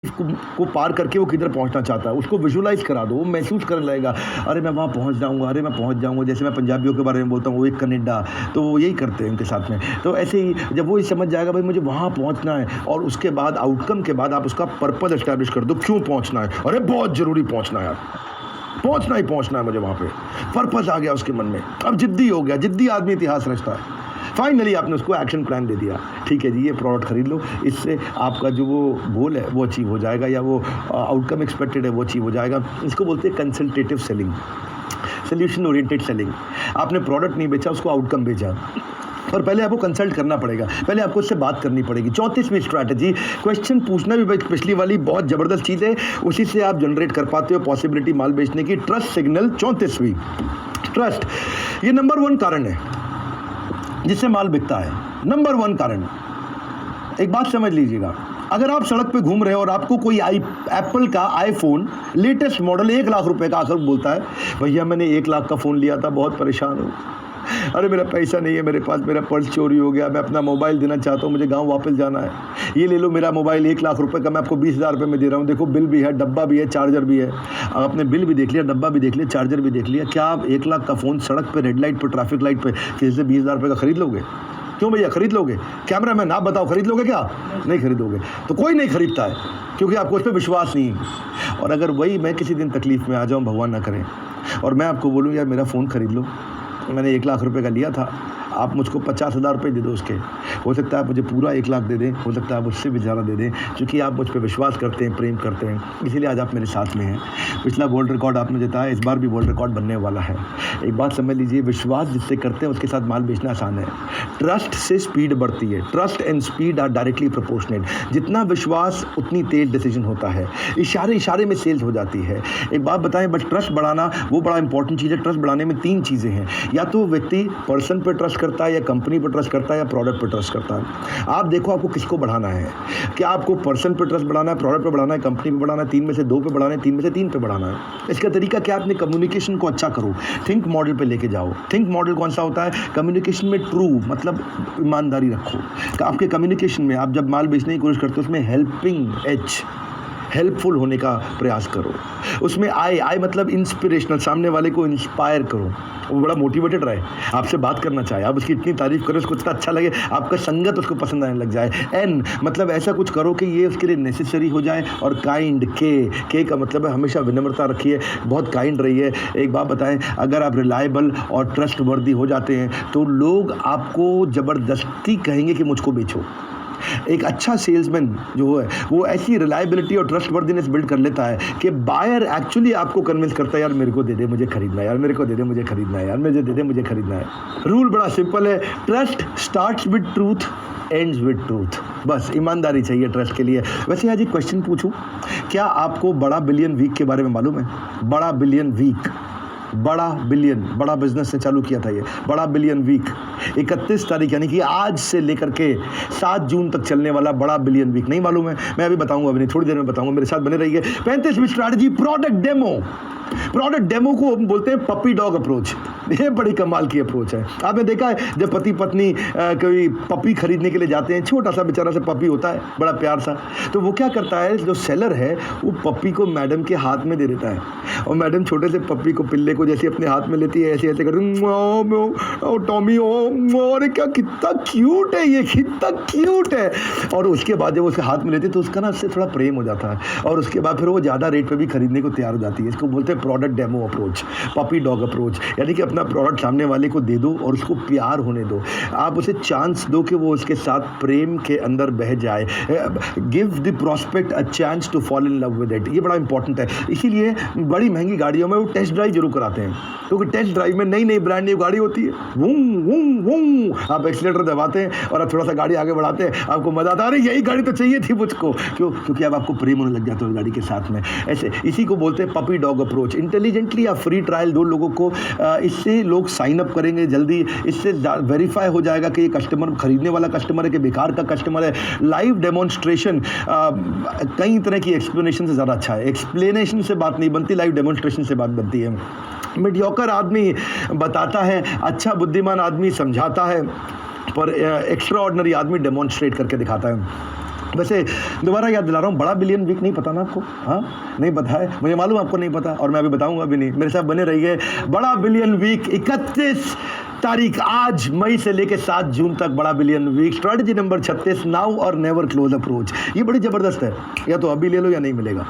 को को पार करके वो किधर पहुँचना चाहता है, उसको विजुअलाइज़ करा दो, वो महसूस करने लगेगा, अरे मैं वहाँ पहुँच जाऊँगा, अरे मैं पहुँच जाऊँगा। जैसे मैं पंजाबियों के बारे में बोलता हूँ, वो एक कनेडा, तो वो यही करते हैं उनके साथ में। तो ऐसे ही जब वो ये समझ जाएगा भाई मुझे वहाँ पहुँचना है, और उसके बाद आउटकम के बाद आप उसका पर्पज़ एस्टैब्लिश कर दो, क्यों पहुँचना है? अरे बहुत ज़रूरी पहुँचना है यार, पहुँचना ही पहुँचना है मुझे वहाँ पे। पर्पज़ आ गया उसके मन में, अब ज़िद्दी हो गया, ज़िद्दी आदमी इतिहास रचता है। फाइनली आपने उसको एक्शन प्लान दे दिया, ठीक है जी ये प्रोडक्ट खरीद लो, इससे आपका जो वो गोल है वो अचीव हो जाएगा, या वो आउटकम एक्सपेक्टेड है वो अचीव हो जाएगा। इसको बोलते हैं consultative selling, solution oriented selling. आपने प्रोडक्ट नहीं बेचा, उसको आउटकम बेचा, और पहले आपको कंसल्ट करना पड़ेगा, पहले आपको उससे बात करनी पड़ेगी। 34वीं स्ट्रैटेजी, क्वेश्चन पूछना भी पिछली वाली बहुत ज़बरदस्त चीज़ है, उसी से आप जनरेट कर पाते हो पॉसिबिलिटी माल बेचने की। ट्रस्ट सिग्नल 34वीं, ट्रस्ट, ये नंबर 1 कारण है जिससे माल बिकता है, नंबर 1 कारण। एक बात समझ लीजिएगा, अगर आप सड़क पे घूम रहे हो और आपको कोई एप्पल का आईफोन लेटेस्ट मॉडल 1 लाख रुपए का आकर बोलता है, भैया मैंने 1 लाख का फ़ोन लिया था, बहुत परेशान हूँ, अरे मेरा पैसा नहीं है मेरे पास, मेरा पर्स चोरी हो गया, मैं अपना मोबाइल देना चाहता हूँ, मुझे गांव वापस जाना है, ये ले लो मेरा मोबाइल 1 लाख रुपए का, मैं आपको 20,000 रुपये में दे रहा हूँ, देखो बिल भी है, डब्बा भी है, चार्जर भी है। आपने बिल भी देख लिया, डब्बा भी देख लिया, चार्जर भी देख लिया, क्या आप 1 लाख का फ़ोन सड़क पर, रेड लाइट पर, ट्रैफिक लाइट पर किसी से 20,000 रुपये का खरीद लोगे? क्यों भैया खरीद लोगे? कैमरा मैन आप बताओ, खरीद लोगे क्या? नहीं खरीदोगे। तो कोई नहीं खरीदता है क्योंकि आपको उस पर विश्वास नहीं है। और अगर वही मैं किसी दिन तकलीफ़ में आ जाऊँ, भगवान ना करें, और मैं आपको बोलूँ यार मेरा फ़ोन खरीद लो, मैंने 1 लाख रुपए का लिया था, आप मुझको 50,000 रुपये दे दो उसके, हो सकता है आप मुझे पूरा 1 लाख दे दें, हो सकता है आप उससे भी ज़्यादा दे दें, क्योंकि आप मुझ पर विश्वास करते हैं, प्रेम करते हैं, इसीलिए आज आप मेरे साथ में हैं। पिछला वर्ल्ड रिकॉर्ड आपने जिताया, इस बार भी वर्ल्ड रिकॉर्ड बनने वाला है। एक बात समझ लीजिए, विश्वास जिससे करते हैं उसके साथ माल बेचना आसान है। ट्रस्ट से स्पीड बढ़ती है, trust and speed are directly proportionate. जितना विश्वास उतनी तेज डिसीजन होता है, इशारे इशारे में सेल्स हो जाती है। एक बात बताएं, बस ट्रस्ट बढ़ाना वो बड़ा इंपॉर्टेंट चीज़ है। ट्रस्ट बढ़ाने में 3 चीज़ें हैं, या तो व्यक्ति पर्सन पर ट्रस्ट करता है, या कंपनी पर ट्रस्ट करता है, या प्रोडक्ट पर ट्रस्ट करता है। आप देखो आपको किसको बढ़ाना है, क्या आपको पर्सन पर ट्रस्ट बढ़ाना है, प्रोडक्ट पर बढ़ाना है, कंपनी पर बढ़ाना है, 3 में से 2 पे बढ़ाना है, 3 में से 3 पे बढ़ाना है। इसका तरीका क्या, अपने कम्युनिकेशन को अच्छा करो, थिंक मॉडल पे लेके जाओ। थिंक मॉडल कौन सा होता है? कम्युनिकेशन में ट्रू मतलब ईमानदारी रखो। आपके कम्युनिकेशन में आप जब माल बेचने की कोशिश करते हो उसमें हेल्पिंग एज, हेल्पफुल होने का प्रयास करो। उसमें आई मतलब इंस्पिरेशनल, सामने वाले को इंस्पायर करो, वो बड़ा मोटिवेटेड रहे, आपसे बात करना चाहे, आप उसकी इतनी तारीफ करें, उसको इतना अच्छा लगे, आपका संगत उसको पसंद आने लग जाए। एन मतलब ऐसा कुछ करो कि ये उसके लिए नेसेसरी हो जाए। और काइंड, के का मतलब है हमेशा विनम्रता रखिए, बहुत काइंड रहिए। एक बात बताएं, अगर आप रिलायबल और ट्रस्ट वर्दी हो जाते हैं तो लोग आपको ज़बरदस्ती कहेंगे कि मुझको बेचो। एक अच्छा सेल्समैन जो है वो ऐसी रिलायबिलिटी और ट्रस्टवर्दीनेस बिल्ड कर लेता है कि बायर एक्चुअली आपको कन्विंस करता है, यार मेरे को दे दे मुझे खरीदना है, यार मेरे को दे दे मुझे खरीदना है, यार मुझे दे दे मुझे खरीदना है। रूल बड़ा सिंपल है, trust starts with truth, ends with truth. बस ईमानदारी चाहिए ट्रस्ट के लिए। वैसे आज एक क्वेश्चन पूछूं, क्या आपको बड़ा बिलियन वीक के बारे में मालूम है? बड़ा बिलियन वीक, बड़ा बिलियन, बड़ा बिजनेस ने चालू किया था ये बड़ा बिलियन वीक। 31 तारीख यानी कि आज से लेकर के 7 जून तक चलने वाला बड़ा बिलियन वीक। नहीं मालूम है? मैं अभी बताऊंगा, अभी नहीं, थोड़ी देर में बताऊंगा, मेरे साथ बने रहिए। 35वीं strategy, product demo. Product demo को हम बोलते हैं पपी डॉग अप्रोच। ये बड़ी कमाल की अप्रोच है। आपने देखा है जब पति पत्नी कोई पपी खरीदने के लिए जाते हैं, छोटा सा बेचारा सा पपी होता है, बड़ा प्यार सा, तो वो क्या करता है, जो सेलर है वो पपी को मैडम के हाथ में दे देता है, और मैडम छोटे से पपी को, पिल्ले को जैसे अपने हाथ में लेती है, ऐसे ऐसे करती है, टॉमी अरे क्या कितना क्यूट है ये, कितना क्यूट है। और उसके बाद जब उसके हाथ में लेते तो उसका ना उससे थोड़ा प्रेम हो जाता है, और उसके बाद फिर वो ज़्यादा रेट पे भी खरीदने को तैयार हो जाती है। इसको बोलते हैं product demo approach, puppy dog approach. यानी कि अपना प्रोडक्ट सामने वाले को दे दो और उसको प्यार होने दो, आप उसे चांस दो कि वो उसके साथ प्रेम के अंदर बह जाए। Give the prospect a chance to fall in love with it. ये बड़ा इंपॉर्टेंट है, इसीलिए बड़ी महंगी गाड़ियों में वो टेस्ट ड्राइव जरूर कराते हैं, क्योंकि टेस्ट ड्राइव में नई नई ब्रांड न्यू गाड़ी होती है, वूम वूम वूम, आप एक्सीलेटर दबाते हैं और आप थोड़ा सा गाड़ी आगे बढ़ाते हैं, आपको मजा आता है, अरे यही गाड़ी तो चाहिए थी मुझको। क्यों? क्योंकि अब आपको प्रेम होने लग जाता है उस गाड़ी के साथ में। ऐसे इसी को बोलते हैं पपी डॉग अप्रोच। इंटेलिजेंटली आप फ्री ट्रायल दो लोगों को, इससे लोग साइन अप करेंगे जल्दी, इससे वेरीफाई हो जाएगा कि ये कस्टमर खरीदने वाला कस्टमर है कि बेकार का कस्टमर है। लाइव डेमोन्स्ट्रेशन कई तरह की एक्सप्लेनेशन से ज़्यादा अच्छा है। एक्सप्लेनेशन से बात नहीं बनती, लाइव डेमोन्स्ट्रेशन से बात बनती है। मीडियोकर आदमी बताता है, अच्छा बुद्धिमान आदमी समझाता है, पर एक्स्ट्रा ऑर्डिनरी आदमी डेमोन्स्ट्रेट करके दिखाता है। वैसे दोबारा याद दिला रहा हूँ, बड़ा बिलियन वीक नहीं पता ना आपको? हाँ, नहीं पता है, मुझे मालूम आपको नहीं पता, और मैं अभी बताऊंगा भी नहीं। मेरे साथ बने रहिए। बड़ा बिलियन वीक 31 तारीख, आज मई से लेकर 7 जून तक बड़ा billion week, strategy number 36, now or never close approach. ये बड़ी ज़बरदस्त है, या तो अभी ले लो या नहीं मिलेगा।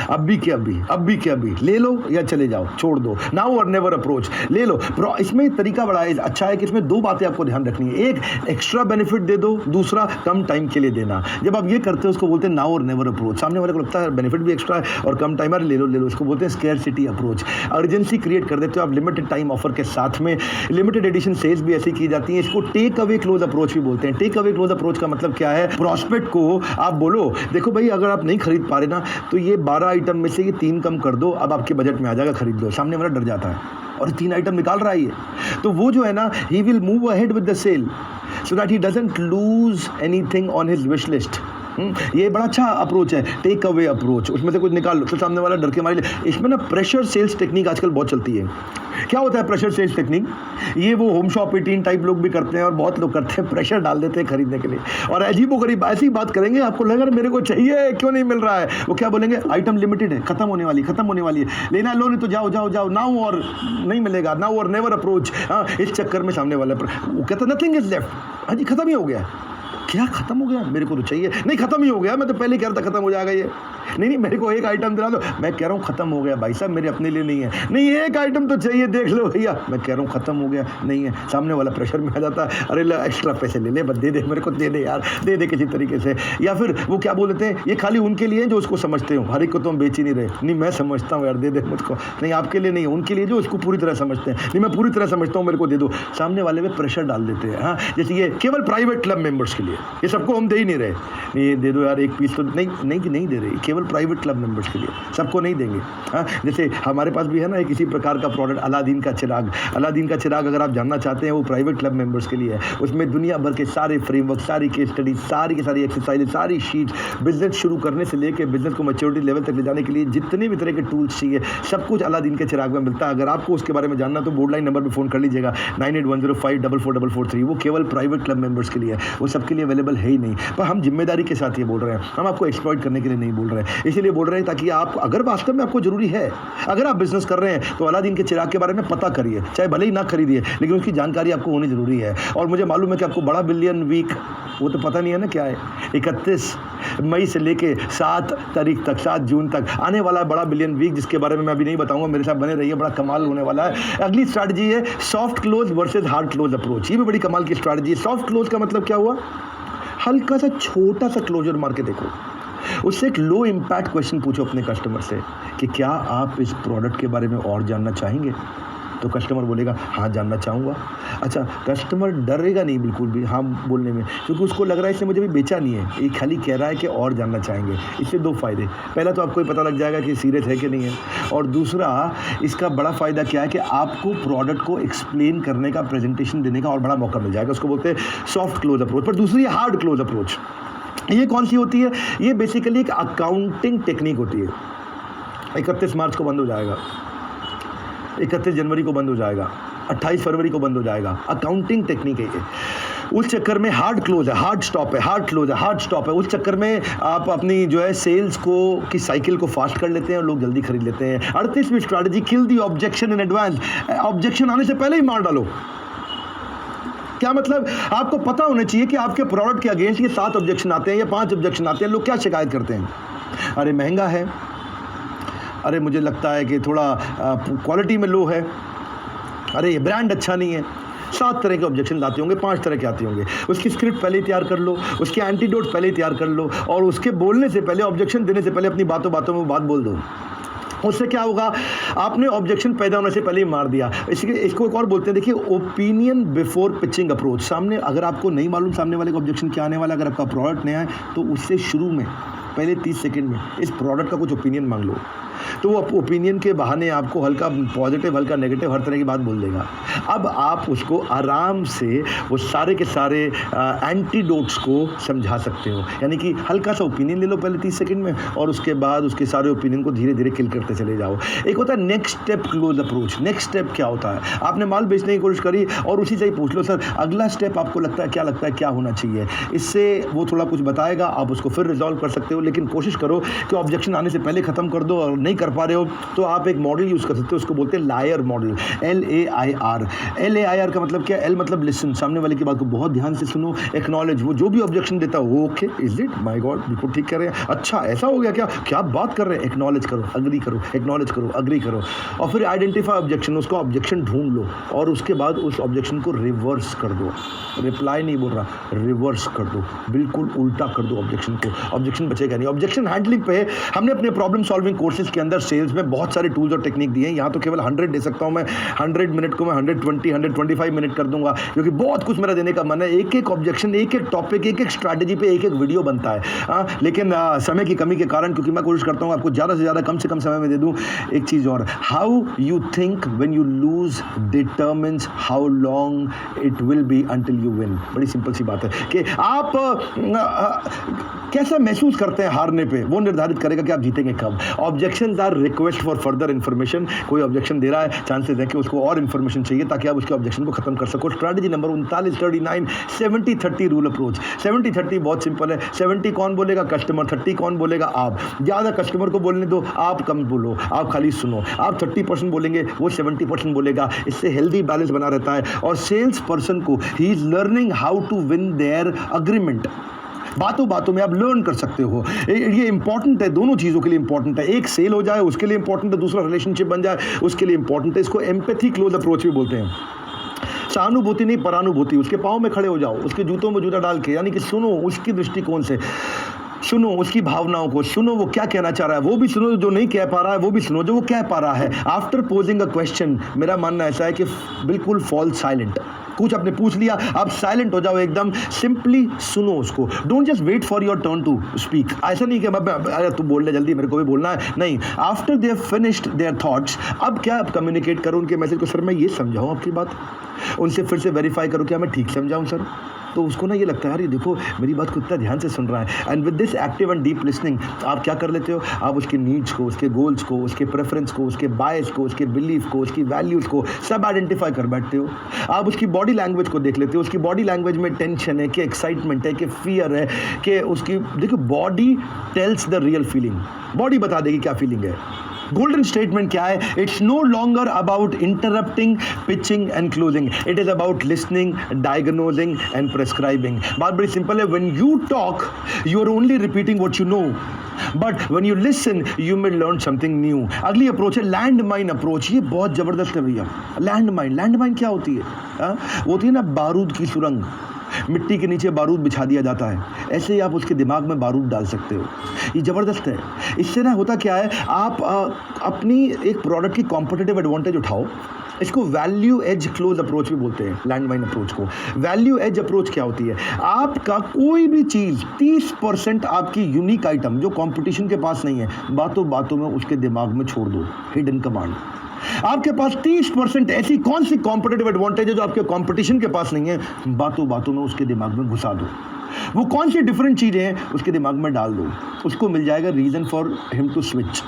अभी के अभी, अभी के अभी ले लो या चले जाओ, छोड़ दो। नाउ और नेवर अप्रोच ले लो। इसमें तरीका बड़ा अच्छा है कि इसमें 2 बातें आपको ध्यान रखनी है। एक, एक्स्ट्रा बेनिफिट दे दो, दूसरा कम टाइम के लिए देना। जब आप ये करते हो उसको बोलते हैं नाउ और नेवर अप्रोच। सामने वाले को लगता है बेनिफिट भी एक्स्ट्रा है और कम टाइम है, ले लो। इसको बोलते हैं स्कैरसिटी अप्रोच। अर्जेंसी क्रिएट कर देते हो आप लिमिटेड टाइम ऑफर के साथ में। लिमिटेड एडिशन सेल्स भी ऐसी की जाती है। इसको टेक अवे क्लोज अप्रोच भी बोलते हैं। टेक अवे क्लोज अप्रोच का मतलब क्या है? प्रॉस्पेक्ट को आप बोलो, देखो भाई, अगर आप नहीं खरीद पा रहे ना, तो ये 12 आइटम में से ये 3 कम कर दो, अब आपके बजट में आ जाएगा, खरीद लो। सामने वाला डर जाता है और 3 आइटम निकाल रहा है ये, तो वो जो है ना, he will move ahead with the sale so that he doesn't lose anything on his wish list. ये बड़ा अच्छा अप्रोच है, टेक अवे अप्रोच। उसमें से कुछ निकाल लो तो सामने वाला डर के मारे। इसमें ना प्रेशर सेल्स टेक्निक आजकल बहुत चलती है। क्या होता है प्रेशर सेल्स टेक्निक? ये वो होम शॉप 18 टाइप लोग भी करते हैं और बहुत लोग करते हैं, प्रेशर डाल देते हैं खरीदने के लिए, और अजीबोगरीब ऐसी बात करेंगे, आपको लगेगा मेरे को चाहिए, क्यों नहीं मिल रहा है। वो क्या बोलेंगे? आइटम लिमिटेड है, खत्म होने वाली है, लेना लो, नहीं तो जाओ, नाउ और नहीं मिलेगा, नाउ और नेवर अप्रोच। हाँ, इस चक्कर में सामने वाला वो कहता नथिंग इज लेफ्ट। हाँ जी, खत्म ही हो गया। क्या खत्म हो गया? मेरे को तो चाहिए। नहीं, खत्म ही हो गया, मैं तो पहले कह रहा था खत्म हो जाएगा ये। नहीं, मेरे को एक आइटम दिला दो। मैं कह रहा हूँ खत्म हो गया भाई साहब, मेरे अपने लिए नहीं है। नहीं, एक आइटम तो चाहिए, देख लो भैया। मैं कह रहा हूँ खत्म हो गया, नहीं है। सामने वाला प्रेशर में आ जाता है, अरे एक्स्ट्रा पैसे ले ले, बस दे दे, मेरे को दे दे यार, दे दे किसी तरीके से। या फिर वो क्या बोल देते हैं, ये खाली उनके लिए जो उसको समझते हो, हर एक को तो हम बेच ही नहीं रहे। नहीं, मैं समझता हूँ यार, दे दे मुझको। नहीं, आपके लिए नहीं है, उनके लिए जो उसको पूरी तरह समझते हैं। नहीं, मैं पूरी तरह समझता हूँ, मेरे को दे दो। सामने वाले में प्रेशर डाल देते हैं। हाँ, जैसे ये केवल प्राइवेट क्लब मेंबर्स के लिए, ये सबको हम दे ही नहीं रहे। नहीं, दे दो यार, एक पीस तो नहीं दे रहे, केवल प्राइवेट क्लब मेंबर्स के लिए, सबको नहीं देंगे। हाँ, जैसे हमारे पास भी है ना एक इसी प्रकार का प्रोडक्ट, अलादीन का चिराग। अलादीन का चिराग अगर आप जानना चाहते हैं, वो प्राइवेट क्लब मेंबर्स के लिए है। उसमें दुनिया भर के सारे फ्रेमवर्क, सारी केस स्टडी, सारी की सारी एक्सरसाइज, सारी शीट, बिजनेस शुरू करने से लेकर बिजनेस को मैच्योरिटी लेवल तक ले जाने के लिए जितने भी तरह के टूल्स चाहिए, सब कुछ अलादीन के चिराग में मिलता है। अगर आपको उसके बारे में जानना तो बोर्ड लाइन नंबर पर फोन कर लीजिएगा, 9810544443। वो केवल प्राइवेट क्लब मेंबर्स के लिए है, वो सबके लिए अवेलेबल है ही नहीं। पर हम जिम्मेदारी के साथ ये बोल रहे हैं, हम आपको एक्सप्लॉइट करने के लिए नहीं बोल रहे हैं। इसीलिए बोल रहे हैं ताकि आप, अगर वास्तव में आपको जरूरी है, अगर आप बिजनेस कर रहे हैं, तो अलादीन के चिराग के बारे में पता करिए, चाहे भले ही ना खरीदिए, लेकिन उसकी जानकारी आपको होनी जरूरी है। और मुझे मालूम है कि आपको बड़ा बिलियन वीक, वो तो पता नहीं है ना क्या है, 31 मई से लेके 7 तारीख तक, 7 जून तक आने वाला है बड़ा बिलियन वीक, जिसके बारे में मैं अभी नहीं बताऊंगा। मेरे साथ बने रहिए, बड़ा कमाल होने वाला है। अगली स्ट्रैटेजी है soft close versus hard close approach. ये भी बड़ी कमाल की स्ट्रैटेजी है। सॉफ्ट क्लोज का मतलब क्या हुआ? हल्का सा छोटा सा क्लोजर मार के देखो, उससे एक लो इम्पैक्ट क्वेश्चन पूछो अपने कस्टमर से कि क्या आप इस प्रोडक्ट के बारे में और जानना चाहेंगे? तो कस्टमर बोलेगा हाँ, जानना चाहूँगा। अच्छा, कस्टमर डरेगा नहीं बिल्कुल भी हाँ बोलने में, क्योंकि उसको लग रहा है इसने मुझे भी बेचा नहीं है, ये खाली कह रहा है कि और जानना चाहेंगे। इससे 2 फ़ायदे, पहला तो आपको ये पता लग जाएगा कि सीरियस है कि नहीं है, और दूसरा इसका बड़ा फ़ायदा क्या है कि आपको प्रोडक्ट को एक्सप्लेन करने का, प्रेजेंटेशन देने का और बड़ा मौका मिल जाएगा। उसको बोलते हैं सॉफ्ट क्लोज अप्रोच। पर दूसरी है हार्ड क्लोज अप्रोच। ये कौन सी होती है? ये बेसिकली एक अकाउंटिंग टेक्निक होती है। 31 मार्च को बंद हो जाएगा, 31 जनवरी को बंद हो जाएगा, 28 फरवरी को बंद हो जाएगा। अकाउंटिंग टेक्निक है ये। उस चक्कर में हार्ड क्लोज है, हार्ड स्टॉप है, हार्ड क्लोज है, हार्ड स्टॉप है। उस चक्कर में आप अपनी जो है सेल्स को की साइकिल को फास्ट कर लेते हैं और लोग जल्दी खरीद लेते हैं। 38वीं strategy, kill the objection in advance. Objection आने से पहले ही मार डालो। क्या मतलब? आपको पता होना चाहिए कि आपके प्रोडक्ट के अगेंस्ट ये 7 ऑब्जेक्शन आते हैं या 5 ऑब्जेक्शन आते हैं। लोग क्या शिकायत करते हैं? अरे महंगा है, अरे मुझे लगता है कि थोड़ा क्वालिटी में लो है, अरे ये ब्रांड अच्छा नहीं है। 7 तरह के ऑब्जेक्शन आते होंगे, 5 तरह के आते होंगे। उसकी स्क्रिप्ट पहले ही तैयार कर लो, उसके एंटीडोट पहले ही तैयार कर लो, और उसके बोलने से पहले, ऑब्जेक्शन देने से पहले अपनी बातों में बात बोल दो। उससे क्या होगा? आपने ऑब्जेक्शन पैदा होने से पहले ही मार दिया। इसको एक और बोलते हैं, देखिए, ओपिनियन बिफोर पिचिंग अप्रोच। सामने अगर आपको नहीं मालूम सामने वाले का ऑब्जेक्शन क्या आने वाला, अगर आपका प्रोडक्ट नया है तो उससे शुरू में पहले 30 सेकंड में इस प्रोडक्ट का कुछ ओपिनियन मांग लो। तो वो ओपिनियन के बहाने आपको हल्का पॉजिटिव हल्का नेगेटिव हर तरह की बात बोल देगा। अब आप उसको आराम से वो सारे के सारे एंटीडोट्स को समझा सकते हो, यानी कि हल्का सा ओपिनियन ले लो पहले 30 सेकंड में और उसके बाद उसके सारे ओपिनियन को धीरे धीरे किल करते चले जाओ। एक होता है next step close approach. Next step क्या होता है? आपने माल बेचने की कोशिश करी और उसी से ही पूछ लो सर अगला स्टेप आपको लगता है क्या होना चाहिए। इससे वो थोड़ा कुछ बताएगा, आप उसको फिर रिजॉल्व कर सकते हो, लेकिन कोशिश करो कि ऑब्जेक्शन आने से पहले खत्म कर दो। और नहीं कर पा रहे हो तो आप एक मॉडल यूज़ कर सकते हो, उसको बोलते हैं लायर मॉडल, LAIR। LAIR का मतलब क्या है? L मतलब लिसन, सामने वाले की बात को बहुत ध्यान से सुनो। एक्नॉलेज, वो जो भी ऑब्जेक्शन देता है वो okay, is it, my God बिल्कुल ठीक कह रहे हैं, अच्छा ऐसा हो गया क्या आप बात कर रहे हैं। एक्नॉलेज करो, अग्री करो, एक्नॉलेज करो, अग्री करो, और फिर आइडेंटिफाई ऑब्जेक्शन, उसको ऑब्जेक्शन ढूंढ लो और उसके बाद उस ऑब्जेक्शन को रिवर्स कर दो। रिप्लाई नहीं बोल रहा, रिवर्स कर दो, बिल्कुल उल्टा कर दो ऑब्जेक्शन को, ऑब्जेक्शन बचेगा नहीं। ऑब्जेक्शन हैंडलिंग पे हमने अपने प्रॉब्लम सॉल्विंग कोर्सेज के अंदर सेल्स में बहुत सारे टूल्स और टेक्निक दिए हैं। यहाँ तो केवल 100 दे सकता हूँ मैं, 100 मिनट को मैं 125 मिनट कर दूंगा, क्योंकि बहुत कुछ मेरा देने का मन है। एक एक ऑब्जेक्शन, एक एक टॉपिक, एक एक स्ट्रैटेजी पे एक एक वीडियो बनता है। लेकिन समय की कमी के कारण, क्योंकि मैं कोशिश करता हूँ आपको ज़्यादा से ज़्यादा कम से कम समय में दे दूँ। एक चीज़ और, how you think when you lose determines how long it will be until you win. बड़ी सिंपल सी बात है कि आप कैसा महसूस करते हैं हारने पे, वो निर्धारित करेगा कि आप जीतेंगे कब। Objections are request for further information. कोई ऑब्जेक्शन दे रहा है, चांसेस है कि उसको और इन्फॉर्मेशन चाहिए ताकि आप उसके ऑब्जेक्शन को खत्म कर सको। Strategy number 39 70-30 rule approach. 70-30 बहुत सिंपल है। 70 कौन बोलेगा? कस्टमर। 30 कौन बोलेगा? आप। ज़्यादा कस्टमर को बोलने दो, आप कम बोलो, आप खाली सुनो। आप 30% बोलेंगे, वो 70% बोलेगा। इससे हेल्दी बैलेंस बना रहता है और सेल्स पर्सन को he is learning how to win their agreement. बातों बातों में आप लर्न कर सकते हो। ये इंपॉर्टेंट है, दोनों चीज़ों के लिए इंपॉर्टेंट है। एक सेल हो जाए उसके लिए इंपॉर्टेंट है, दूसरा रिलेशनशिप बन जाए उसके लिए इंपॉर्टेंट है। इसको एम्पैथी क्लोज अप्रोच भी बोलते हैं। सहानुभूति नहीं, परानुभूति। उसके पाँव में खड़े हो जाओ, उसके जूतों में जूता डाल के, यानी कि सुनो उसकी दृष्टिकोण से, सुनो उसकी भावनाओं को, सुनो वो क्या कहना चाह रहा है, वो भी सुनो जो नहीं कह पा रहा है, वो भी सुनो जो वो कह पा रहा है। आफ्टर पोजिंग अ क्वेश्चन, मेरा मानना ऐसा है कि बिल्कुल फॉल साइलेंट। कुछ आपने पूछ लिया, आप साइलेंट हो जाओ एकदम, सिंपली सुनो उसको। Don't just wait for your turn to speak. ऐसा नहीं कि अरे तू बोल ले जल्दी, मेरे को भी बोलना है, नहीं। After they finished their thoughts, अब क्या आप कम्युनिकेट करो उनके मैसेज को। सर मैं ये समझाऊँ आपकी बात, उनसे फिर से वेरीफाई करो क्या मैं ठीक समझाऊँ सर। तो उसको ना ये लगता है यार ये देखो मेरी बात को इतना ध्यान से सुन रहा है। And with this active and deep listening आप क्या कर लेते हो, आप उसके नीड्स को, उसके गोल्स को, उसके प्रेफरेंस को, उसके बायस को, उसके बिलीफ को, उसकी वैल्यूज़ को सब आइडेंटिफाई कर बैठते हो। आप उसकी बॉडी लैंग्वेज को देख लेते हो, उसकी बॉडी लैंग्वेज में टेंशन है कि एक्साइटमेंट है कि फियर है कि उसकी, देखो body tells the real feeling, body बता देगी क्या फीलिंग है। गोल्डन स्टेटमेंट क्या है? It's no longer about interrupting, pitching and closing, it is about listening, diagnosing and prescribing. बात बड़ी सिंपल है। When you talk you are only repeating what you know, but when you listen you may learn something new. अगली approach है land mine approach. ये बहुत जबरदस्त है भैया। लैंड माइन क्या होती है? वो होती है ना बारूद की सुरंग, मिट्टी के नीचे बारूद बिछा दिया जाता है, ऐसे ही आप उसके दिमाग में बारूद डाल सकते हो। ये ज़बरदस्त है। इससे ना होता क्या है, आप अपनी एक प्रोडक्ट की कॉम्पिटिटिव एडवांटेज उठाओ। इसको वैल्यू एज क्लोज अप्रोच भी बोलते हैं, लैंडमाइन अप्रोच को। वैल्यू एज अप्रोच क्या होती है? आपका कोई भी चीज़ 30% आपकी यूनिक आइटम जो कंपटीशन के पास नहीं है, बातों बातों में उसके दिमाग में छोड़ दो। Hidden command. आपके पास 30% ऐसी कौन सी कॉम्पिटिटिव एडवांटेज है जो आपके कंपटीशन के पास नहीं है, बातों बातों में उसके दिमाग में घुसा दो। वो कौन सी डिफरेंट चीज़ें हैं उसके दिमाग में डाल दो, उसको मिल जाएगा reason for him to switch.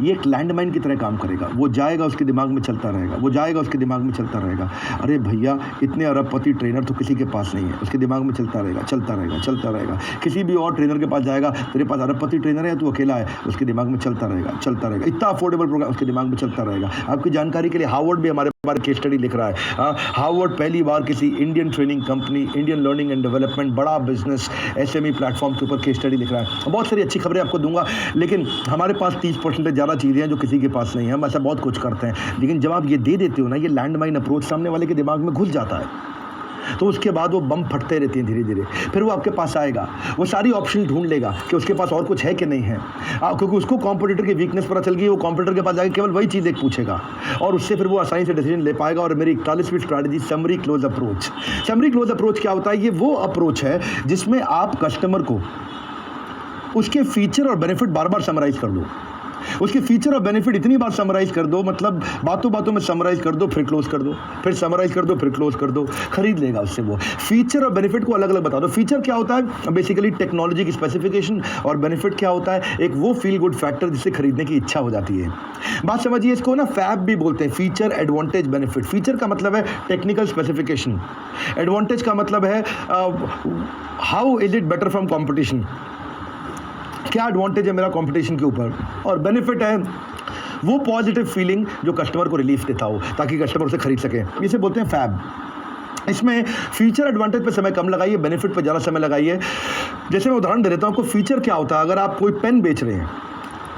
ये एक लैंडमाइन की तरह काम करेगा। वो जाएगा उसके दिमाग में चलता रहेगा, वो जाएगा उसके दिमाग में चलता रहेगा। अरे भैया इतने अरबपति ट्रेनर तो किसी के पास नहीं है, उसके दिमाग में चलता रहेगा, चलता रहेगा, चलता रहेगा। किसी भी और ट्रेनर के पास जाएगा, तेरे पास अरबपति ट्रेनर है, तू अकेला है, उसके दिमाग में चलता रहेगा, चलता रहेगा। इतना अफोर्डेबल प्रोग्राम उसके दिमाग में चलता रहेगा। आपकी जानकारी के लिए हार्वर्ड भी हमारे बार केस स्टडी लिख रहा है। हार्वर्ड पहली बार किसी Indian training company, Indian learning and development, बड़ा बिजनेस एसएमई प्लेटफॉर्म के ऊपर केस स्टडी लिख रहा है। बहुत सारी अच्छी खबरें आपको दूंगा, लेकिन हमारे पास 30% ज़्यादा चीज़ें हैं जो किसी के पास नहीं है। हम ऐसा बहुत कुछ करते हैं, लेकिन जब आप ये दे देते हो ना, ये लैंडमाइन अप्रोच सामने वाले के दिमाग में घुस जाता है, तो उसके बाद वो बम फटते रहते हैं धीरे धीरे। फिर वो आपके पास आएगा, वो सारी ऑप्शन ढूंढ लेगा कि उसके पास और कुछ है कि नहीं है, क्योंकि उसको कॉम्पिटिटर की वीकनेस पता चल गई। वो कॉम्पिटिटर के पास जाकर केवल वही चीज़ एक पूछेगा और उससे फिर वो आसानी से डिसीजन ले पाएगा। और मेरी 41वीं strategy summary close approach. Summary close approach क्या होता है? ये वो अप्रोच है जिसमें आप कस्टमर को उसके फीचर और बेनिफिट बार बार समराइज कर दो। उसकी फीचर और बेनिफिट इतनी बार समराइज कर दो, मतलब बातों बातों में समराइज कर दो, फिर क्लोज कर दो, फिर समराइज कर दो, फिर क्लोज कर दो, खरीद लेगा उससे वो। फीचर और बेनिफिट को अलग अलग बता दो। फीचर क्या होता है? बेसिकली टेक्नोलॉजी की स्पेसिफिकेशन, और बेनिफिट क्या होता है? एक वो फील गुड फैक्टर जिससे खरीदने की इच्छा हो जाती है। बात समझिए, इसको ना फैब भी बोलते हैं, फीचर एडवांटेज बेनिफिट। फीचर का मतलब है टेक्निकल स्पेसिफिकेशन, एडवांटेज का मतलब है how is it better from competition, क्या एडवांटेज है मेरा कंपटीशन के ऊपर, और बेनिफिट है वो पॉजिटिव फीलिंग जो कस्टमर को रिलीफ देता हो ताकि कस्टमर उसे खरीद सके। इसे बोलते हैं फैब। इसमें फीचर एडवांटेज पे समय कम लगाइए, बेनिफिट पे ज़्यादा समय लगाइए। जैसे मैं उदाहरण दे देता हूँ आपको, फीचर क्या होता है? अगर आप कोई पेन बेच रहे हैं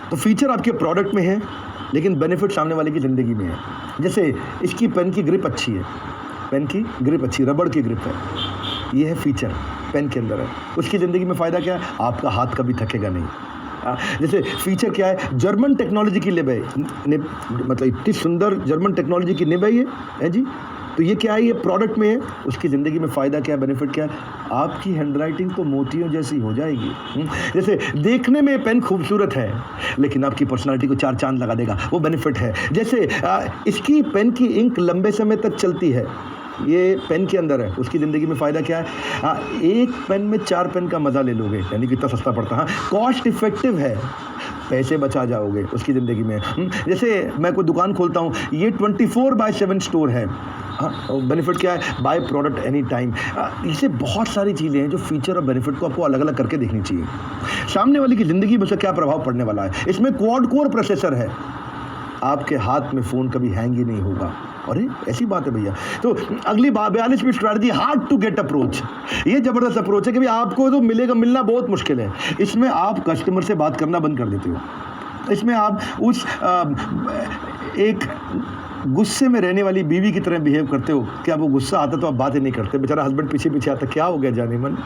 तो फीचर आपके प्रोडक्ट में है, लेकिन बेनिफिट सामने वाले की ज़िंदगी में है। जैसे इसकी पेन की ग्रिप अच्छी है, पेन की ग्रिप अच्छी, रबड़ की ग्रिप है, ये है फीचर, पेन के अंदर है। उसकी ज़िंदगी में फ़ायदा क्या है? आपका हाथ कभी थकेगा नहीं। जैसे फीचर क्या है? जर्मन टेक्नोलॉजी की निब है, मतलब इतनी सुंदर जर्मन टेक्नोलॉजी की निब है ये, है जी। तो ये क्या है? ये प्रोडक्ट में है। उसकी ज़िंदगी में फ़ायदा क्या है? बेनिफिट क्या है? आपकी हैंडराइटिंग तो मोतियों जैसी हो जाएगी। जैसे देखने में पेन खूबसूरत है, लेकिन आपकी पर्सनालिटी को 4 चांद लगा देगा, वो बेनिफिट है। जैसे इसकी पेन की इंक लंबे समय तक चलती है, ये पेन के अंदर है, उसकी ज़िंदगी में फ़ायदा क्या है? एक पेन में 4 पेन का मज़ा ले लोगे, यानी कितना सस्ता पड़ता है। कॉस्ट इफेक्टिव है, पैसे बचा जाओगे उसकी ज़िंदगी में। जैसे मैं कोई दुकान खोलता हूँ, ये 24/7 स्टोर है। बेनिफिट क्या है? By product any time. इससे बहुत सारी चीज़ें हैं जो फीचर और बेनिफिट को आपको अलग अलग करके देखनी चाहिए। सामने वाले की ज़िंदगी में उसका क्या प्रभाव पड़ने वाला है। इसमें क्वाड कोर प्रोसेसर है, आपके हाथ में फ़ोन कभी हैंग ही नहीं होगा। अरे ऐसी बात है भैया। तो अगली 42वीं strategy, hard to get approach. ये ज़बरदस्त अप्रोच है कि भाई आपको तो मिलना बहुत मुश्किल है। इसमें आप कस्टमर से बात करना बंद कर देते हो। इसमें आप उस एक गुस्से में रहने वाली बीवी की तरह बिहेव करते हो कि आप वो गुस्सा आता तो आप बात ही नहीं करते। बेचारा हस्बैंड पीछे पीछे आता, क्या हो गया जाने मन,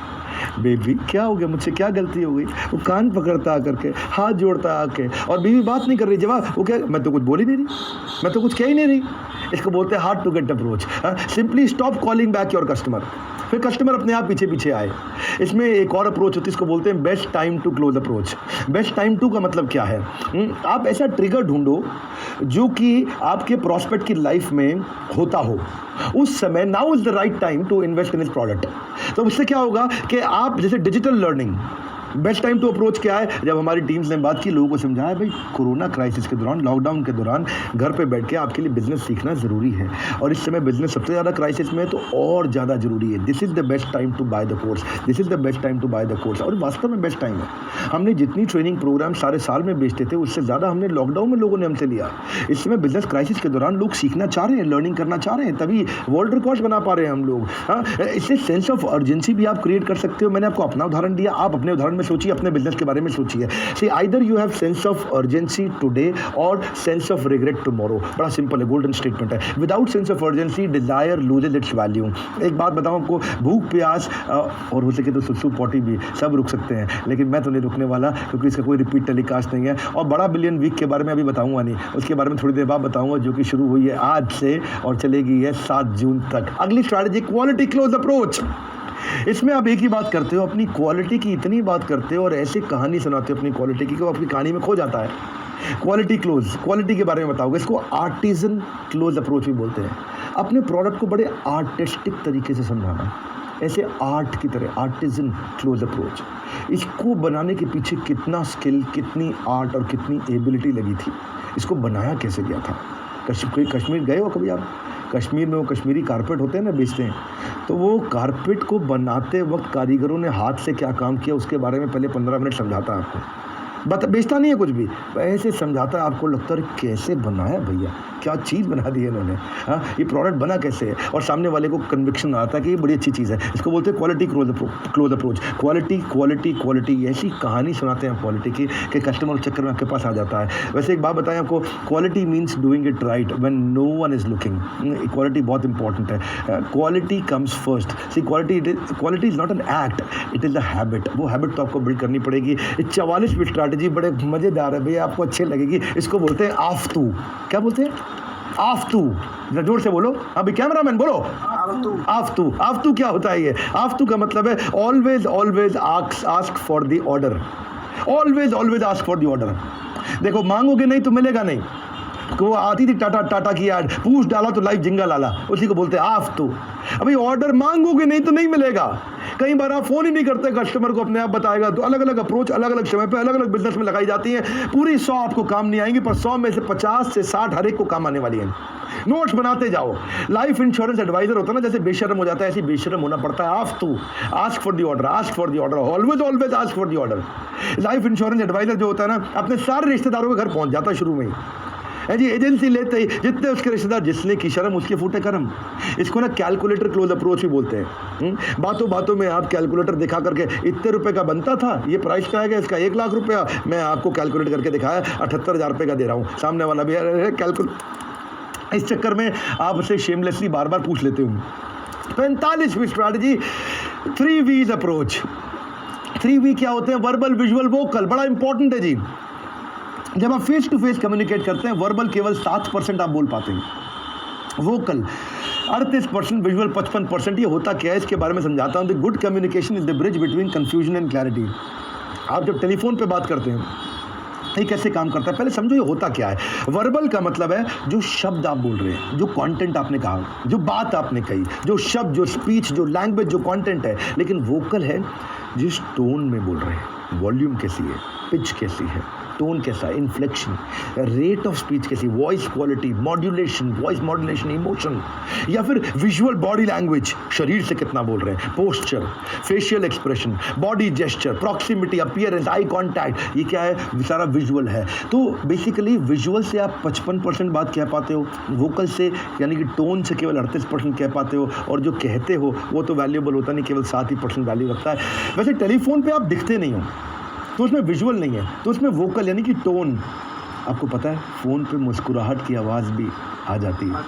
बेबी क्या हो गया, मुझसे क्या गलती हो गई। वो कान पकड़ता आकर के, हाथ जोड़ता आके, और बीवी बात नहीं कर रही। जवाब वो क्या, मैं तो कुछ बोल ही नहीं रही, मैं तो कुछ कह ही नहीं रही। इसको बोलते हैं hard to get approach. Simply stop calling back your customer, फिर कस्टमर अपने आप पीछे पीछे आए। इसमें एक और अप्रोच होती है, इसको बोलते हैं best time to close approach. Best time to का मतलब क्या है? आप ऐसा ट्रिगर ढूंढो जो कि आपके प्रॉस्पेक्ट की लाइफ में होता हो, उस समय now is the right time to invest in this product. तो उससे क्या होगा कि आप, जैसे digital learning, best time to approach क्या है? जब हमारी टीम्स ने बात की, लोगों को समझाया भाई कोरोना क्राइसिस के दौरान, लॉकडाउन के दौरान घर पे बैठ के आपके लिए बिजनेस सीखना ज़रूरी है, और इस समय बिजनेस सबसे ज़्यादा क्राइसिस में है, तो और ज़्यादा ज़रूरी है। This is the best time to buy the course, this is the best time to buy the course. और वास्तव में बेस्ट टाइम है। हमने जितनी ट्रेनिंग प्रोग्राम सारे साल में बेचते थे, उससे ज़्यादा हमने लॉकडाउन में लोगों ने हमसे लिया। इस समय बिजनेस क्राइसिस के दौरान लोग सीखना चाह रहे हैं, लर्निंग करना चाह रहे हैं, तभी वर्ल्ड रिकॉर्ड्स बना पा रहे हैं हम लोग। हाँ, इससे सेंस ऑफ अर्जेंसी भी आप क्रिएट कर सकते हो। मैंने आपको अपना उदाहरण दिया, आप अपने उदाहरण में सोचिए, अपने बिजनेस के बारे में सोचिए। See either you have sense of urgency today और सेंस ऑफ रिग्रेट टुमारो। बड़ा सिंपल है, गोल्डन स्टेटमेंट है। Without sense of urgency desire loses its value. एक बात बताऊं आपको, भूख प्यास और हो सके तो सुसु पॉटी भी सब रुक सकते हैं, लेकिन मैं तो नहीं रुकने वाला, क्योंकि इसका कोई रिपीट टेलीकास्ट नहीं है। और बड़ा बिलियन वीक के बारे में अभी बताऊंगा नहीं, उसके बारे में थोड़ी देर बाद बताऊंगा, जो कि शुरू हुई है आज से और चलेगी है 7 जून तक। अगली स्ट्रैटेजी, क्वालिटी क्लोज अप्रोच। इसमें आप एक ही बात करते हो, अपनी क्वालिटी की इतनी बात करते हो और ऐसी कहानी सुनाते हो अपनी क्वालिटी की कि वो आपकी कहानी में खो जाता है। क्वालिटी क्लोज, क्वालिटी के बारे में बताओगे, इसको आर्टिजन क्लोज अप्रोच भी बोलते हैं। अपने प्रोडक्ट को बड़े आर्टिस्टिक तरीके से समझाना, ऐसे आर्ट की तरह, आर्टिजन क्लोज अप्रोच। इसको बनाने के पीछे कितना स्किल, कितनी आर्ट और कितनी एबिलिटी लगी थी, इसको बनाया कैसे गया था। कश्मीर गए हो कभी आप? कश्मीर में वो कश्मीरी कारपेट होते हैं ना, बेचते हैं, तो वो कारपेट को बनाते वक्त कारीगरों ने हाथ से क्या काम किया उसके बारे में पहले 15 मिनट समझाता है आपको। बेचता नहीं है कुछ भी, ऐसे समझाता है, आपको लगता है कैसे बनाया भैया, क्या चीज़ बना दी है इन्होंने। हाँ, ये प्रोडक्ट बना कैसे है, और सामने वाले को कन्विक्शन आता है कि ये बड़ी अच्छी चीज़ है। इसको बोलते हैं quality close approach. Quality quality quality, ऐसी कहानी सुनाते हैं क्वालिटी की कि कस्टमर चक्कर में आपके पास आ जाता है। वैसे एक बात बताएं आपको, quality means doing it right when no one is looking. Quality बहुत इंपॉर्टेंट है। Quality comes first. See quality is not an act, it is a habit. वो हैबिट तो आपको बिल्ड करनी पड़ेगी। 44वीं स्ट्रैटेजी बड़े मज़ेदार है भैया, आपको अच्छी लगेगी। इसको बोलते हैं आफ्तू। क्या बोलते हैं? आफ्तू। जोर से बोलो, अभी कैमरामैन बोलो। आफ्तू। आफ्तू क्या होता है? ये आफ्तू का मतलब है always always ask for the order. Always always ask for the order. देखो मांगोगे नहीं तो मिलेगा नहीं। वो आती थी टाटा की ऐड, पूछ डाला तो लाइव जिंगा लाला, उसी को बोलते आफ। तो अभी ऑर्डर मांगोगे नहीं तो नहीं मिलेगा। कई बार आप फोन ही नहीं करते कस्टमर को, अपने आप बताएगा। तो अलग अलग अप्रोच अलग अलग समय पे अलग अलग बिजनेस में लगाई जाती है। पूरी 100 आपको काम नहीं आएंगी, पर 100 में से 50 से 60 हर एक को काम आने वाली है। नोट्स बनाते जाओ। लाइफ इंश्योरेंस एडवाइजर होता है ना, जैसे बेशर्म हो जाता है ऐसे बेशर्म होना पड़ता है। Have to ask for the order, ask for the order, always ask for the order. Life insurance adviser जो होता है ना, अपने सारे रिश्तेदारों के घर पहुंच जाता है शुरू में ही। जी एजेंसी लेते ही जितने उसके रिश्तेदार, जिसने की शर्म उसके फूटे कर्म। इसको ना कैलकुलेटर क्लोज अप्रोच भी बोलते हैं। बातों बातों में आप कैलकुलेटर दिखा करके, इतने रुपए का बनता था, ये प्राइस का है, इसका 1 लाख रुपया, मैं आपको कैलकुलेट करके दिखाया 78,000 रुपये का दे रहा हूँ। सामने वाला भी कैलकुलेट। इस चक्कर में आप उसे शेमलेसली बार बार पूछ लेते हो। 45वीं स्ट्रैटेजी 3V's अप्रोच। 3V क्या होते हैं? Verbal, visual, vocal. बड़ा इंपॉर्टेंट है जी। जब आप फेस टू फेस कम्युनिकेट करते हैं, वर्बल केवल 7% आप बोल पाते हैं, वोकल 38%, विजुअल 55%। ये होता क्या है इसके बारे में समझाता हूँ। The good communication is the bridge between confusion and clarity. आप जब टेलीफोन पे बात करते हैं, ये कैसे काम करता है पहले समझो। ये होता क्या है? वर्बल का मतलब है जो शब्द आप बोल रहे हैं, जो कंटेंट आपने कहा, जो बात आपने कही, जो शब्द, जो स्पीच, जो लैंग्वेज, जो कंटेंट है। लेकिन वोकल है जिस टोन में बोल रहे हैं, वॉल्यूम कैसी है, पिच कैसी है, टोन कैसा है, इन्फ्लेक्शन, रेट ऑफ स्पीच कैसी, voice quality, modulation, voice modulation, emotion, या फिर विजुअल बॉडी लैंग्वेज, शरीर से कितना बोल रहे हैं, posture, facial expression, body gesture, proximity, appearance, eye contact. ये क्या है? सारा विजुअल है। तो बेसिकली विजुअल से आप 55% बात कह पाते हो, वोकल से यानी कि टोन से केवल 38% कह पाते हो, और जो कहते हो वो तो वैल्यूएबल होता नहीं, केवल 7% वैल्यू रखता है। वैसे टेलीफोन पे आप दिखते नहीं हो तो उसमें विजुअल नहीं है, तो उसमें वोकल यानी कि टोन। आपको पता है फ़ोन पे मुस्कुराहट की आवाज़ भी आ जाती है।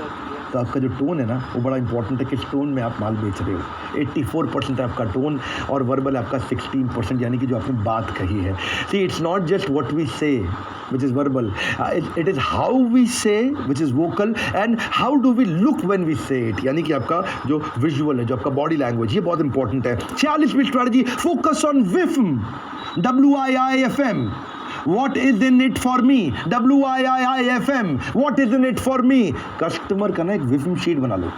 तो आपका जो टोन है ना, वो बड़ा इंपॉर्टेंट है, किस टोन में आप माल बेच रहे हो। 84% है आपका टोन, और वर्बल आपका 16%, यानी कि जो आपने बात कही है। See it's not just what we say which is verbal, it is how we say which is vocal, and how do we look when we say it, यानी कि आपका जो विजुअल है, जो आपका बॉडी लैंग्वेज, ये बहुत इंपॉर्टेंट है। 46वीं स्ट्रैटेजी फोकस ऑन विफम, WIIFM, What is in it for me, WIIFM, what is in it for me। Customer का ना एक विफम शीट बना लो।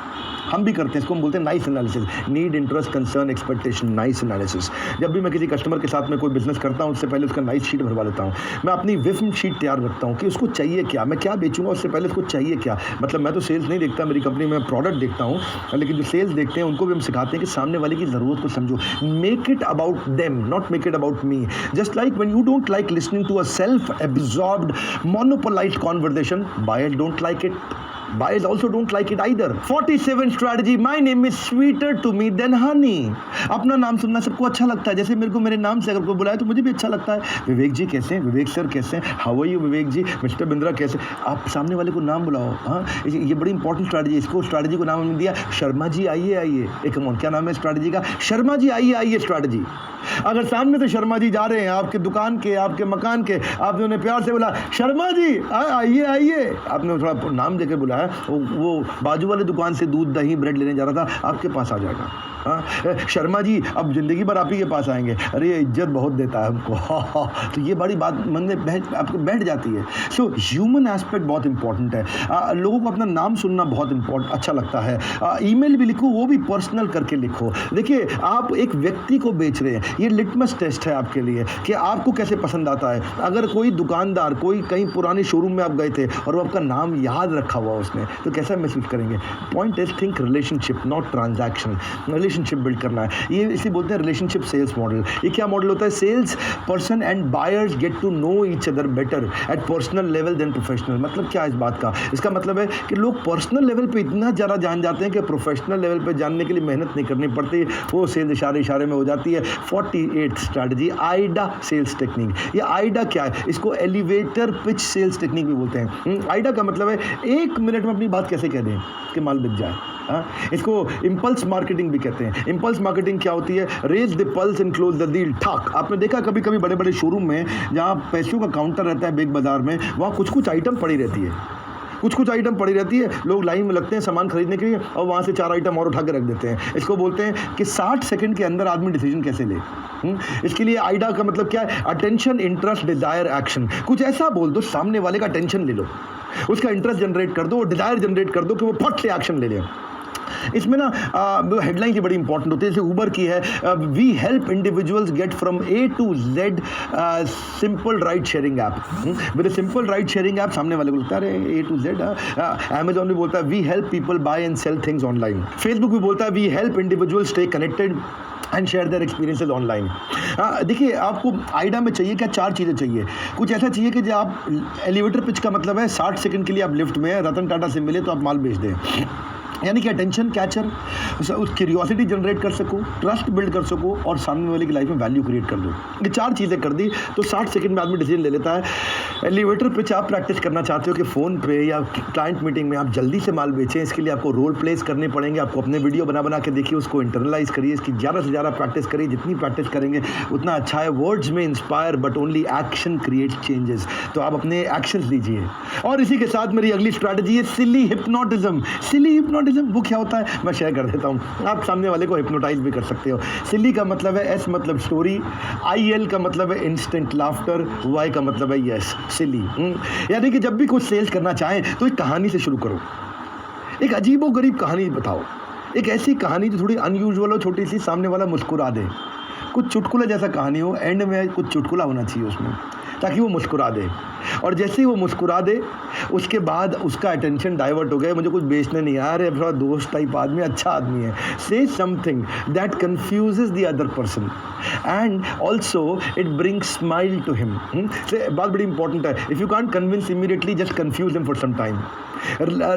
हम भी करते हैं, इसको हम बोलते हैं nice analysis, need, interest, concern, expectation, nice analysis. जब भी मैं किसी कस्टमर के साथ में कोई बिजनेस करता हूँ, उससे पहले उसका नाइस शीट भरवा लेता हूँ। मैं अपनी विफम शीट तैयार रखता हूँ कि उसको चाहिए क्या, मैं क्या बेचूंगा, उससे पहले उसको चाहिए क्या। मतलब मैं तो सेल्स नहीं देखता, मेरी कंपनी में प्रोडक्ट देखता हूँ, लेकिन जो सेल्स देखते हैं उनको भी हम सिखाते हैं कि सामने वाले की ज़रूरत को समझो। Make it about them, not make it about me. Just like when you don't like listening to a self absorbed monopolized conversation, buyers don't like it, buyers also don't like it either। 47 strategy, my name is sweeter to me than honey। अपना नाम सुनना सबको अच्छा लगता है, जैसे मेरे को मेरे नाम से अगर कोई बुलाए तो मुझे भी अच्छा लगता है। विवेक जी कैसे हैं, विवेक सर कैसे हैं, how are you Vivek ji, mister Bindra कैसे। आप सामने वाले को नाम बुलाओ। हाँ, ये बड़ी इंपॉर्टेंट स्ट्रैटेजी। इसको स्ट्रैटेजी को नाम हमने दिया शर्मा जी आइए आइए। एक कमॉन, क्या नाम है स्ट्रैटेजी का? शर्मा जी आइए आइए स्ट्रैटेजी। अगर सामने से शर्मा जी जा रहे हैं आपके दुकान के, आपके मकान के, आपने उन्हें प्यार से बोला शर्मा जी आइए आइए, आपने थोड़ा नाम देकर बुलाया, वो बाजू वाले दुकान से दूध, दही, ब्रेड लेने जा रहा था, आपके पास आ जाएगा। हाँ, शर्मा जी अब जिंदगी भर आप ही के पास आएंगे, अरे ये इज्जत बहुत देता है हमको। तो ये बड़ी बात मन में आपको बैठ जाती है। सो ह्यूमन एस्पेक्ट बहुत इंपॉर्टेंट है। लोगों को अपना नाम सुनना बहुत इंपॉर्टेंट अच्छा लगता है। ईमेल भी लिखो, वो भी पर्सनल करके लिखो। देखिए आप एक व्यक्ति को बेच रहे हैं, ये लिटमस टेस्ट है आपके लिए कि आपको कैसे पसंद आता है। अगर कोई दुकानदार, कोई कहीं पुरानी शोरूम में आप गए थे और वो आपका नाम याद रखा हुआ उसने, तो कैसा महसूस करेंगे। Point is think relationship, not transaction. Relationship build करना है, ये इसे बोलते हैं रिलेशनशिप सेल्स मॉडल। ये क्या मॉडल होता है? Sales person and buyers get to know each other better at personal level than professional. मतलब क्या है इस बात का? इसका मतलब है कि लोग पर्सनल लेवल पे इतना ज़्यादा जान जाते हैं कि प्रोफेशनल लेवल पे जानने के लिए मेहनत नहीं करनी पड़ती, वो सेल्स इशारे में हो जाती है। 48 स्ट्रैटेजी, आइडा सेल्स टेक्निक। ये आइडा क्या है? इसको एलिवेटर पिच सेल्स टेक्निक भी बोलते हैं। आइडा का मतलब है 1 मिनट में अपनी बात कैसे कह दें कि माल बिक जाए। इसको इम्पल्स मार्केटिंग भी कहते हैं। इम्पल्स मार्केटिंग क्या होती है? Raise the pulse and close the deal. ठाक आपने देखा कभी कभी बड़े बड़े शोरूम में जहाँ पैसों का काउंटर रहता है बिग बाजार में, वहाँ कुछ आइटम पड़ी रहती है, कुछ कुछ आइटम पड़ी रहती है, लोग लाइन में लगते हैं सामान खरीदने के लिए और वहाँ से 4 आइटम और उठा के रख देते हैं। इसको बोलते हैं कि 60 सेकंड के अंदर आदमी डिसीजन कैसे ले। इसके लिए आइडा का मतलब क्या है? Attention, interest, desire, action. कुछ ऐसा बोल दो, सामने वाले का अटेंशन ले लो, उसका इंटरेस्ट जनरेट कर दो, डिजायर जनरेट कर दो कि वो फट से एक्शन ले ले। इसमें ना हेडलाइन की बड़ी इंपॉर्टेंट होती है, जैसे उबर की है, we help individuals get from A to Z simple ride sharing app. With simple ride sharing app सामने वाले को लगता है अरे ए टू जेड। अमेजॉन भी बोलता है we help people buy and sell things online. Facebook भी बोलता है we help individuals stay connected and share their experiences online. देखिए, आपको आइडा में चाहिए क्या? 4 चीज़ें चाहिए। कुछ ऐसा चाहिए कि जब आप एलिवेटर पिच का मतलब है 60 सेकंड के लिए आप लिफ्ट में रतन टाटा से मिले तो आप माल बेच दें, यानी कि अटेंशन कैचर, उस क्यूरियोसिटी जनरेट कर सको, ट्रस्ट बिल्ड कर सको और सामने वाले की लाइफ में वैल्यू क्रिएट कर दो। ये 4 चीज़ें कर दी तो 60 सेकंड में आदमी डिसीजन ले लेता है। एलिवेटर पिच आप प्रैक्टिस करना चाहते हो कि फ़ोन पे या क्लाइंट मीटिंग में आप जल्दी से माल बेचें, इसके लिए आपको रोल प्लेस करने पड़ेंगे। आपको अपने वीडियो बना बना के देखिए, उसको इंटरनलाइज करिए, इसकी ज़्यादा से ज़्यादा प्रैक्टिस करिए। जितनी प्रैक्टिस करेंगे उतना अच्छा है। वर्ड्स में inspire but only action create changes. तो आप अपने एक्शन लीजिए। और इसी के साथ मेरी अगली स्ट्रैटेजी है सिली हिप्नोटिज्म। सिली हिप्नोटिज्म वो क्या होता है मैं शेयर कर देता हूँ। आप सामने वाले को हिप्नोटाइज भी कर सकते हो। सिली का मतलब है एस मतलब स्टोरी, IL का मतलब है इंस्टेंट लाफ्टर, Y का मतलब है यस, सिली। यानी कि जब भी कुछ सेल्स करना चाहें तो एक कहानी से शुरू करो, एक अजीबोगरीब कहानी बताओ, एक ऐसी कहानी जो थोड़ी अनयूजुअल हो, छोटी सी, सामने वाला मुस्कुरा दे। कुछ चुटकुला जैसा कहानी हो, एंड में कुछ चुटकुला होना चाहिए उसमें ताकि वो मुस्कुरा दे। और जैसे ही वो मुस्कुरा दे उसके बाद उसका अटेंशन डाइवर्ट हो गया, मुझे कुछ बेचने नहीं आ रहा है, थोड़ा दोस्त टाइप आदमी, अच्छा आदमी है। Say something that confuses the other person and also it brings smile to him. बात बड़ी इंपॉर्टेंट है। If you can't convince immediately, just confuse him for some time.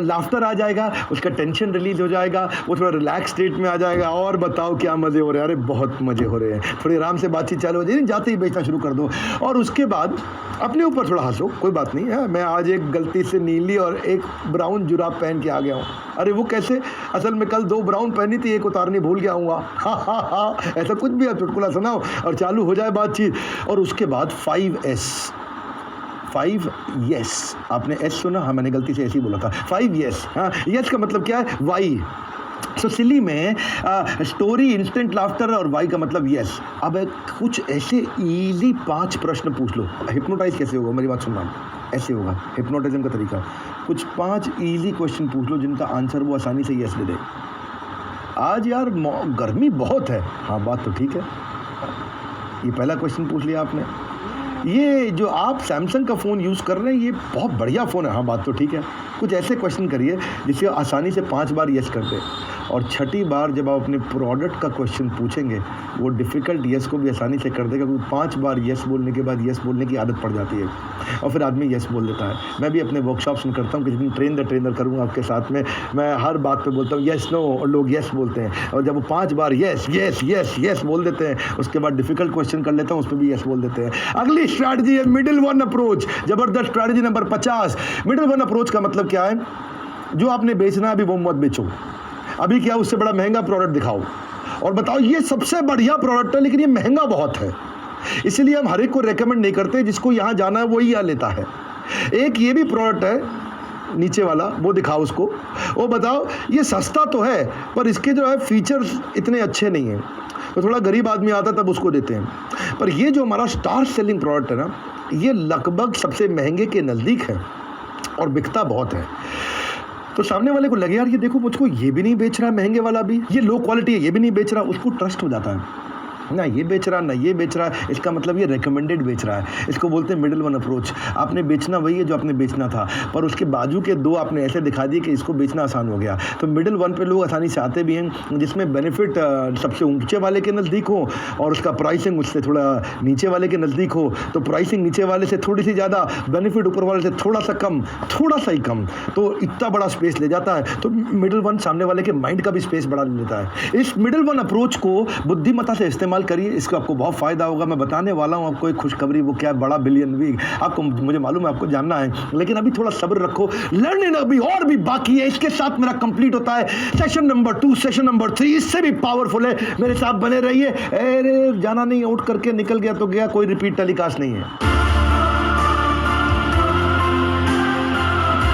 Laughter आ जाएगा, उसका टेंशन रिलीज हो जाएगा, वो थोड़ा रिलैक्स स्टेट में आ जाएगा। और बताओ क्या मज़े हो रहे हैं? अरे बहुत मज़े हो रहे हैं। थोड़ी आराम से बातचीत चालू हो जाए, जाते ही बेचना शुरू कर दो। और उसके बाद अपने ऊपर थोड़ा हंसो, कोई बात नहीं है, मैं आज एक गलती से नीली और एक ब्राउन जुराब पहन के आ गया हूँ। अरे वो कैसे? असल में कल 2 ब्राउन पहनी थी, एक उतारनी भूल गया हूँ। ऐसा कुछ भी आप चुटकुला सुनाओ और चालू हो जाए बातचीत। और उसके बाद 5S, 5 यस। आपने एस सुना? हाँ, मैंने गलती से ऐसे ही बोला था। 5 यस। हाँ, यस का मतलब क्या है? वाई। सो सिली में स्टोरी, इंस्टेंट लाफ्टर और वाई का मतलब यस। अब कुछ ऐसे इजी 5 प्रश्न पूछ लो। हिप्नोटाइज कैसे होगा? मेरी बात सुनना, ऐसे होगा हिप्नोटिज्म का तरीका। कुछ 5 इजी क्वेश्चन पूछ लो जिनका आंसर वो आसानी से यस दे दे। आज यार गर्मी बहुत है। हाँ, बात तो ठीक है। ये पहला क्वेश्चन पूछ लिया आपने। ये जो आप सैमसंग का फ़ोन यूज़ कर रहे हैं ये बहुत बढ़िया फ़ोन है। हाँ, बात तो ठीक है। कुछ ऐसे क्वेश्चन करिए जिससे आसानी से 5 बार यस कर दे। और छठी बार जब आप अपने प्रोडक्ट का क्वेश्चन पूछेंगे वो डिफ़िकल्ट यस को भी आसानी से कर देगा, क्योंकि 5 बार यस बोलने के बाद यस बोलने की आदत पड़ जाती है और फिर आदमी यस बोल देता है। मैं भी अपने वर्कशॉप्स में करता हूँ कि जिस दिन ट्रेन द ट्रेनर करूँगा आपके साथ में, मैं हर बात पे बोलता हूँ यस नो और लोग यस बोलते हैं। और जब वो 5 बार यस यस यस यस बोल देते हैं उसके बाद डिफ़िकल्ट क्वेश्चन कर लेता हूँ, उस पर भी यस बोल देते हैं। अगली स्ट्रैटेजी है मिडिल वन अप्रोच। ज़बरदस्त strategy number 50। Middle one approach का मतलब क्या है? जो आपने बेचना है अभी वो मत बेचो। अभी क्या उससे बड़ा महंगा प्रोडक्ट दिखाओ और बताओ ये सबसे बढ़िया प्रोडक्ट है लेकिन ये महंगा बहुत है, इसलिए हम हर एक को रेकमेंड नहीं करते, जिसको यहाँ जाना है वो ही यहाँ लेता है। एक ये भी प्रोडक्ट है नीचे वाला, वो दिखाओ उसको, वो बताओ ये सस्ता तो है पर इसके जो है फीचर्स इतने अच्छे नहीं हैं, तो थोड़ा गरीब आदमी आता तब उसको देते हैं। पर ये जो हमारा स्टार सेलिंग प्रोडक्ट है ना, ये लगभग सबसे महंगे के नज़दीक है और बिकता बहुत है। तो सामने वाले को लगे यार ये देखो मुझको ये भी नहीं बेच रहा है महंगे वाला भी, ये लो क्वालिटी है ये भी नहीं बेच रहा, उसको ट्रस्ट हो जाता है ना ये बेच रहा ना ये बेच रहा है, इसका मतलब ये रेकमेंडेड बेच रहा है। इसको बोलते हैं मिडिल वन अप्रोच। आपने बेचना वही है जो आपने बेचना था, पर उसके बाजू के 2 आपने ऐसे दिखा दिए कि इसको बेचना आसान हो गया। तो मिडिल वन पे लोग आसानी से आते भी हैं, जिसमें बेनिफिट सबसे ऊंचे वाले के नज़दीक हो और उसका प्राइसिंग उससे थोड़ा नीचे वाले के नज़दीक हो। तो प्राइसिंग नीचे वाले से थोड़ी सी ज़्यादा, बेनिफिट ऊपर वाले से थोड़ा सा कम, थोड़ा सा ही कम, तो इतना बड़ा स्पेस ले जाता है। तो मिडिल वन सामने वाले के माइंड का भी स्पेस बड़ा ले लेता है। इस मिडिल वन अप्रोच को बुद्धिमत्ता से इस्तेमाल करिए, इसका आपको बहुत फ़ायदा होगा। मैं बताने वाला हूँ आपको एक खुशखबरी, वो क्या है, बड़ा बिलियन वीक। आपको, मुझे मालूम है आपको जानना है, लेकिन अभी थोड़ा सब्र रखो, लर्निंग अभी और भी बाकी है। इसके साथ मेरा कंप्लीट होता है सेशन नंबर 2, सेशन नंबर 3 इससे भी पावरफुल है। मेरे साथ बने रहिए। अरे जाना नहीं, आउट करके निकल गया तो गया, कोई रिपीट टेलीकास्ट नहीं है।